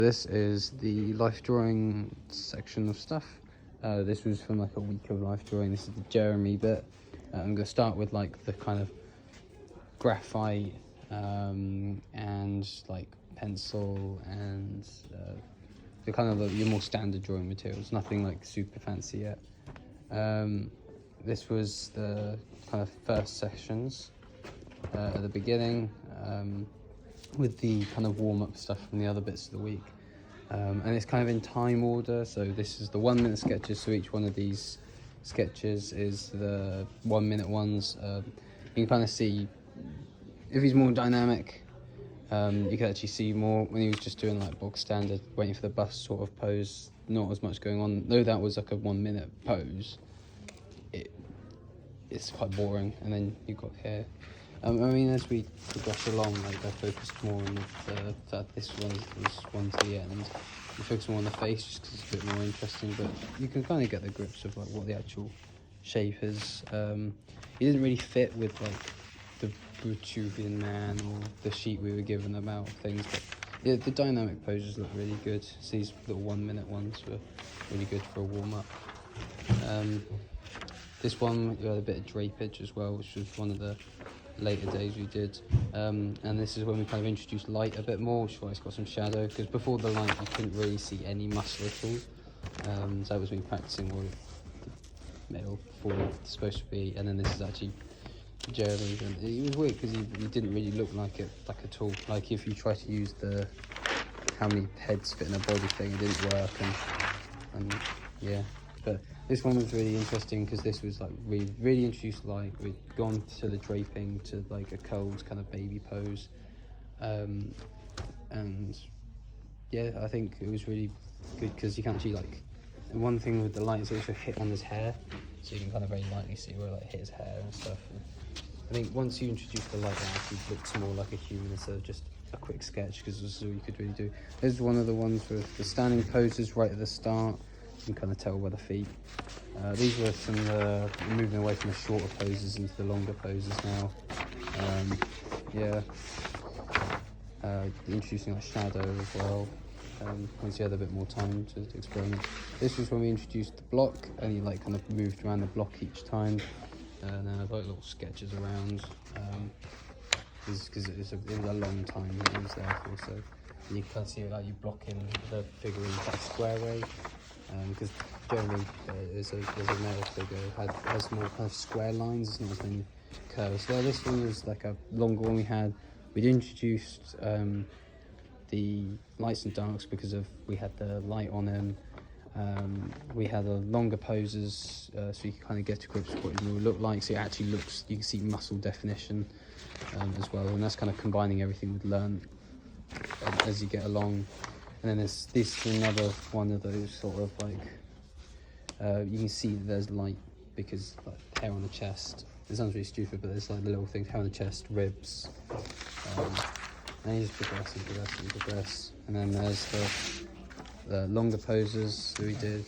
This is the life drawing section of stuff. This was from like a week of life drawing. This is the Jeremy bit. I'm going to start with like the kind of graphite and like pencil and the kind of your more standard drawing materials, nothing like super fancy yet. This was the kind of first sections at the beginning, with the kind of warm-up stuff from the other bits of the week. And it's kind of in time order, so this is the 1 minute sketches, so each one of these sketches is the 1 minute ones. You can kind of see if he's more dynamic, you can actually see more when he was just doing like bog standard waiting for the bus sort of pose, not as much going on. Though that was like a 1 minute pose, it's quite boring. And then you've got hair. I mean, as we progress along, like I focused more on this one was one to the end. You focus more on the face just because it's a bit more interesting, but you can kind of get the grips of like what the actual shape is. It didn't really fit with like the Vitruvian Man or the sheet we were given about things, but yeah, the dynamic poses look really good. So these little 1 minute ones were really good for a warm up. This one you had a bit of drapage as well, which was one of the later days we did, and this is when we kind of introduced light a bit more, which is why it's got some shadow, because before the light you couldn't really see any muscle at all. So that was me practicing what the metal form was supposed to be, and then this is actually Jeremy, and it was weird because he didn't really look like it at all. Like if you try to use the how many heads fit in a body thing, it didn't work, and yeah. But this one was really interesting because this was like we really introduced light. We'd gone to the draping to like a Cole's kind of baby pose, and yeah, I think it was really good because you can actually like, and one thing with the light is also hit on his hair, so you can kind of very lightly see where like hit his hair and stuff. And I think once you introduce the light, it actually looks more like a human instead of just a quick sketch, because this is all you could really do. This is one of the ones with the standing poses right at the start. You can kind of tell by the feet. These were some moving away from the shorter poses into the longer poses now. Yeah, introducing like shadow as well. Once you had a bit more time to experiment. This was when we introduced the block, and you like kind of moved around the block each time. And then like little sketches around, because it was a long time that it was there for. So and you can see like you blocking the figure in quite a square way. Because Jeremy is a male figure, has more kind of square lines, it's not as many curves. So this one was like a longer one we had. We'd introduced the lights and darks because we had the light on him. We had a longer poses, so you can kind of get to grips with what it will look like. So it actually looks, you can see muscle definition as well, and that's kind of combining everything we've learned as you get along. And then this is another one of those sort of like, you can see that there's light because like hair on the chest. It sounds really stupid, but there's like the little things, hair on the chest, ribs. And you just progress and progress and progress. And then there's the longer poses that we did,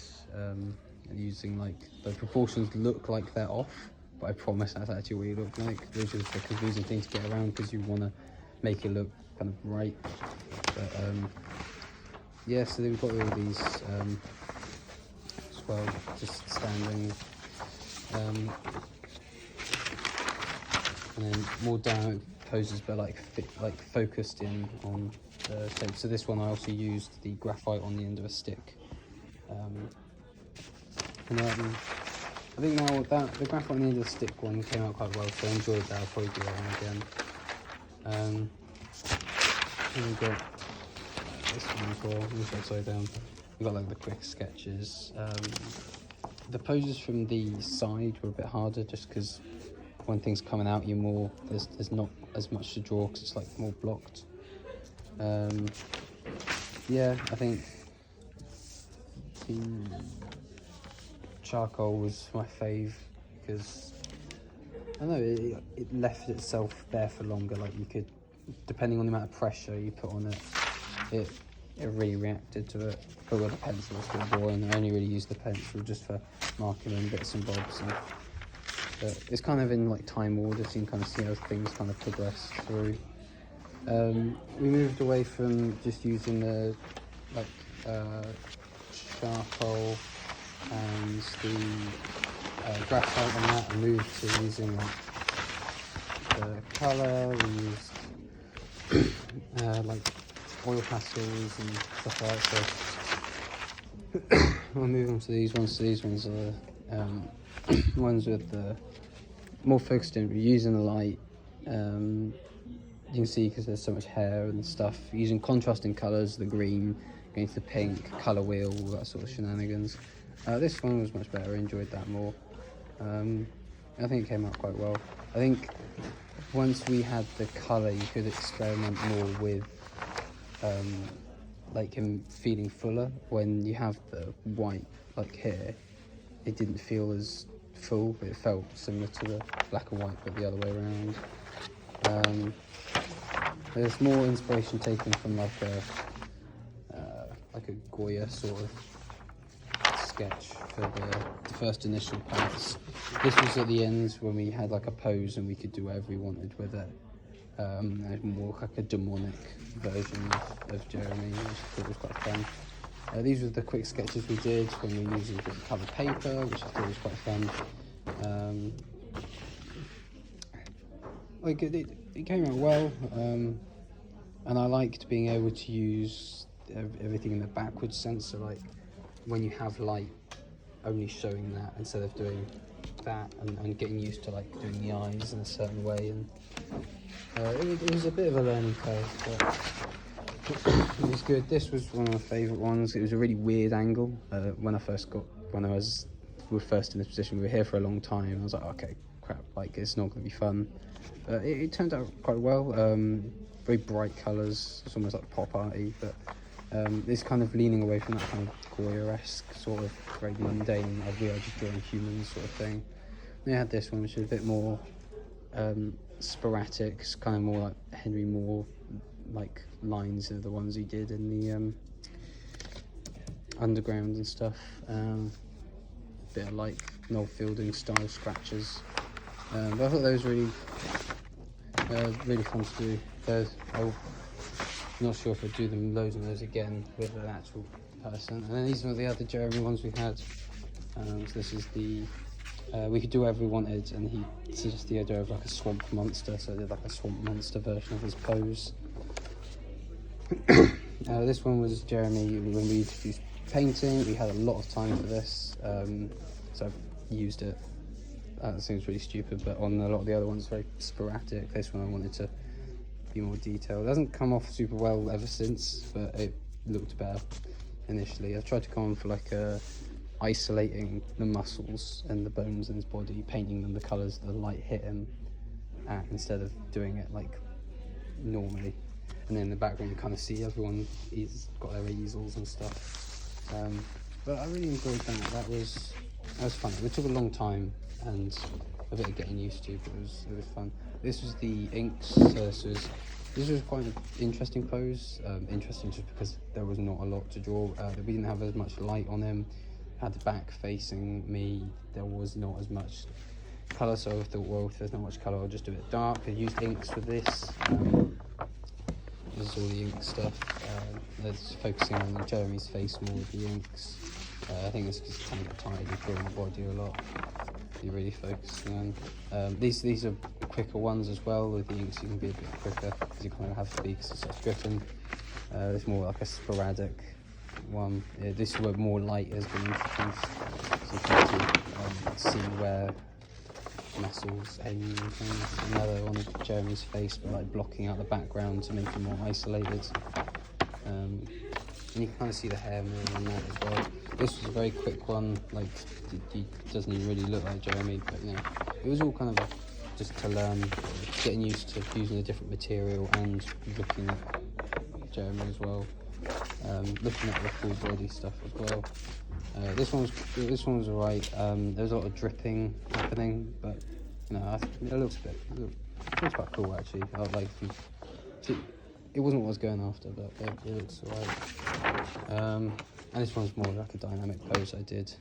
using like, the proportions look like they're off, but I promise that's actually what you look like, which is a confusing thing to get around because you want to make it look kind of right. But yeah, so we've got all these as well, just standing, and then more dynamic poses, but like focused in on the shape. So this one I also used the graphite on the end of a stick, and I think now the graphite on the end of the stick one came out quite well, so I enjoyed that. I'll probably do that one again. And we've got this one as well, it's upside down. We've got like the quick sketches. The poses from the side were a bit harder just because when things coming out you're more, there's not as much to draw because it's like more blocked. Yeah, I think the charcoal was my fave because I don't know, it left itself there for longer. Like you could, depending on the amount of pressure you put on it, it really reacted to it. But with the pencil it's a bit boring. I only really use the pencil just for marking in bits and bobs. But it's kind of in like time order, so you can kind of see how things kind of progress through. We moved away from just using the like charcoal and the graphite on that. I moved to using like the colour. We used like oil pastels and stuff like that. So I'll move on to these ones. So these ones are ones with the more focused in using the light. You can see because there's so much hair and stuff, using contrasting colours, the green going to the pink, colour wheel, all that sort of shenanigans. This one was much better, I enjoyed that more. I think it came out quite well. I think once we had the colour, you could experiment more with like him feeling fuller. When you have the white like here, it didn't feel as full, but it felt similar to the black and white but the other way around. There's more inspiration taken from like a Goya sort of sketch for the first initial parts. This was at the end when we had like a pose and we could do whatever we wanted with it. More like a demonic version of Jeremy, which I thought was quite fun. These were the quick sketches we did when we were using coloured paper, which I thought was quite fun. Like it came out well, and I liked being able to use everything in the backwards sense. So like when you have light only showing that instead of doing that, and getting used to like doing the eyes in a certain way, and it was a bit of a learning curve, but it was good. This was one of my favourite ones. It was a really weird angle. When we were first in this position, we were here for a long time. I was like, okay, crap, like it's not going to be fun. It turned out quite well. Very bright colours. It's almost like pop arty, but it's kind of leaning away from that kind of Goya-esque sort of very mundane, we are just drawing humans sort of thing. They had this one, which is a bit more sporadic. It's kind of more like Henry Moore like lines of the ones he did in the Underground and stuff. A bit of like Noel Fielding style scratches. But I thought that was really fun to do. I'm not sure if I'd do them loads and loads again with an actual person. And then these are the other Jeremy ones we had. So this is the we could do whatever we wanted, and he suggested the idea of like a swamp monster, so I did like a swamp monster version of his pose. This one was Jeremy when we introduced painting. We had a lot of time for this, so I've used it. That seems really stupid, but on a lot of the other ones, very sporadic. This one I wanted to be more detailed. It hasn't come off super well ever since, but it looked better initially. I've tried to go on for like isolating the muscles and the bones in his body, painting them the colours the light hit him at, instead of doing it like normally. And then in the background you kind of see everyone is got their easels and stuff. But I really enjoyed that. That was fun. It took a long time and a bit of getting used to, but it was fun. This was the inks. So this was quite an interesting pose. Interesting just because there was not a lot to draw. We didn't have as much light on him. Had the back facing me. There was not as much colour, so I thought, well, if there's not much colour, I'll just do it dark. I used inks for this. This is all the ink stuff. That's focusing on Jeremy's face more with the inks. I think it's because kind of got tired of drawing the body a lot. You're really focusing on. These are quicker ones as well. With the inks, you can be a bit quicker because you kind of have to be, because it's such griffin. It's more like a sporadic one. This where more light has been introduced, so you can see where muscles aim and things. Another one of Jeremy's face, but like blocking out the background to make it more isolated. And you can kind of see the hair more on that as well. This was a very quick one, like he doesn't even really look like Jeremy, but you know, it was all kind of just to learn, getting used to using a different material and looking at Jeremy as well. Looking at the full body stuff as well. This one was alright. There was a lot of dripping happening, but you know, it looks quite cool actually. I like it wasn't what I was going after, but it looks alright. And this one's more like a dynamic pose I did.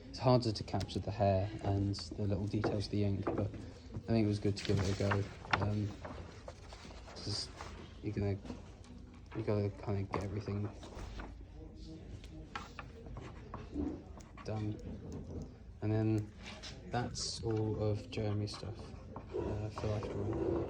It's harder to capture the hair and the little details of the ink, but I think it was good to give it a go. You gotta kind of get everything done. And then that's all of Jeremy's stuff for life drawing.